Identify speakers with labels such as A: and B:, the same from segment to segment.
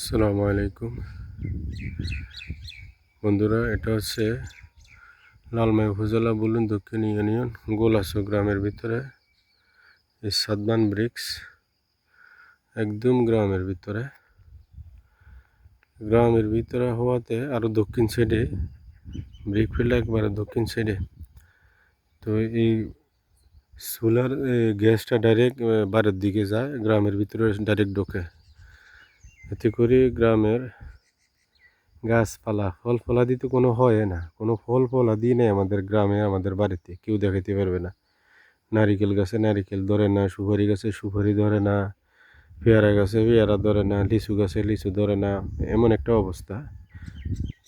A: আসসালামু আলাইকুম বন্ধুরা, এটা হচ্ছে লালমাই উপজেলা বুলুন দক্ষিণ ইউনিয়ন গোলাসো গ্রামের ভিতরে এই সাদমান ব্রিক্স একদম গ্রামের ভিতরে হওয়াতে আরও দক্ষিণ সাইডে ব্রিক ফিল্ড একবারে দক্ষিণ সাইডে। তো এই সোলার গ্যাসটা ডাইরেক্ট বাইরের দিকে যায়, গ্রামের ভিতরে ডাইরেক্ট ঢোকে। এতে করে গ্রামের গাছপালা ফল ফলাদি তো কোনো হয় না, কোনো ফল ফলাদি নেই আমাদের গ্রামে, আমাদের বাড়িতে কেউ দেখাইতে পারবে না। নারিকেল গাছে নারিকেল ধরে না, সুপারি গাছে সুপারি ধরে না, পেয়ারা গাছে পেয়ারা ধরে না, লিচু গাছে লিচু ধরে না, এমন একটা অবস্থা।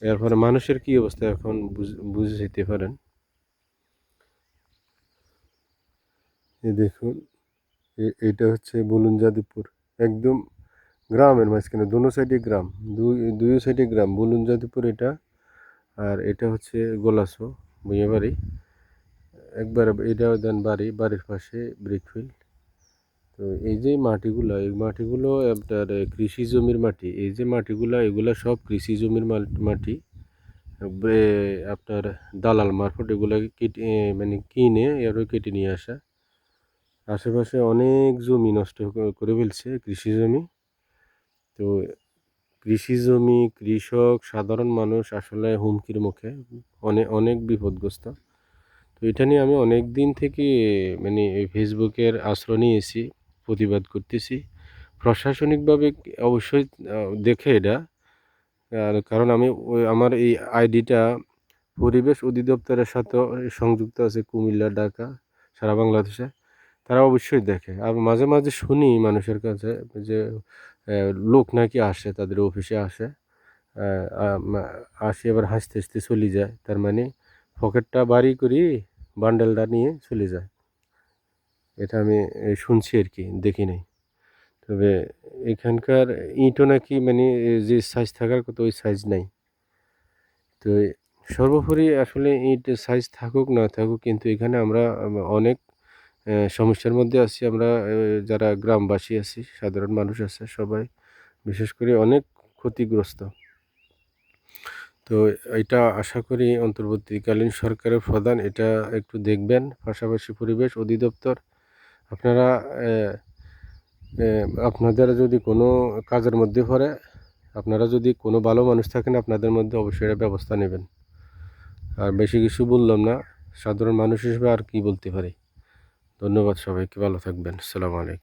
A: এরপরে মানুষের কি অবস্থা এখন বুঝে যেতে পারেন। এই দেখুন, এটা হচ্ছে বুলুনজাদিপুর, একদম গ্রামের মাঝখানে, দুনো সাইডে গ্রাম, দুই সাইডে গ্রাম। বুলুনজাদিপুর এটা, আর এটা হচ্ছে গোলাসো ভুঁইয়া বাড়ি। একবার এটাও দেন বাড়ির পাশে ব্রিকফিল্ড। তো এই যে মাটিগুলো, এই মাটিগুলো আপনার কৃষি জমির মাটি। এই যে মাটিগুলো, এগুলা সব কৃষি জমির মাটি। আপনার দালাল মারফত এগুলা কেটে মানে কিনে এরও কেটে নিয়ে আসা। আশেপাশে অনেক জমি নষ্ট করে ফেলছে, কৃষি জমি। তো কৃষি জমি, কৃষক, সাধারণ মানুষ আসলে হুমকির মুখে, অনেক বিপদগ্রস্ত। তো এটা নিয়ে আমি অনেক দিন থেকে মানে ফেসবুকের আশ্রয় নিয়েছি, প্রতিবাদ করতেছি। প্রশাসনিকভাবে অবশ্যই দেখে এটা, কারণ আমি আমার এই আইডিটা পরিবেশ অধিদপ্তরের সাথে সংযুক্ত আছে, কুমিল্লা, ঢাকা, সারা বাংলাদেশে। তারা অবশ্যই দেখে। আর মাঝে মাঝে শুনি মানুষের কাছে যে লোক নাকি আসে, তাদের অফিসে আসে, আসে এবার হাসতে হাসতে চলে যায়। তার মানে পকেটটা বাড়ি করি বান্ডেলটা নিয়ে চলে যায়। এটা আমি শুনছি আর কি, দেখি নাই। তবে এখানকার ইটও নাকি মানে যে সাইজ থাকার কথা ওই সাইজ নাই। তো সর্বোপরি আসলে ইট সাইজ থাকুক না থাকুক, কিন্তু এখানে আমরা অনেক সমস্যার মধ্যে আছি। আমরা যারা গ্রামবাসী আছি, সাধারণ মানুষ আছে, সবাই বিশেষ করে অনেক ক্ষতিগ্রস্ত। তো এটা আশা করি অন্তর্বর্তীকালীন সরকারের প্রধান এটা একটু দেখবেন, পাশাপাশি পরিবেশ অধিদপ্তর। আপনারা আপনাদের যদি কোনো কাজের মধ্যে পড়ে, আপনারা যদি কোনো ভালো মানুষ থাকেন, আপনাদের মধ্যে অবশ্যই এটা ব্যবস্থা নেবেন। আর বেশি কিছু বললাম না, সাধারণ মানুষ হিসেবে আর কি বলতে পারি। ধন্যবাদ সবাইকে, ভালো থাকবেন। আসসালামু আলাইকুম।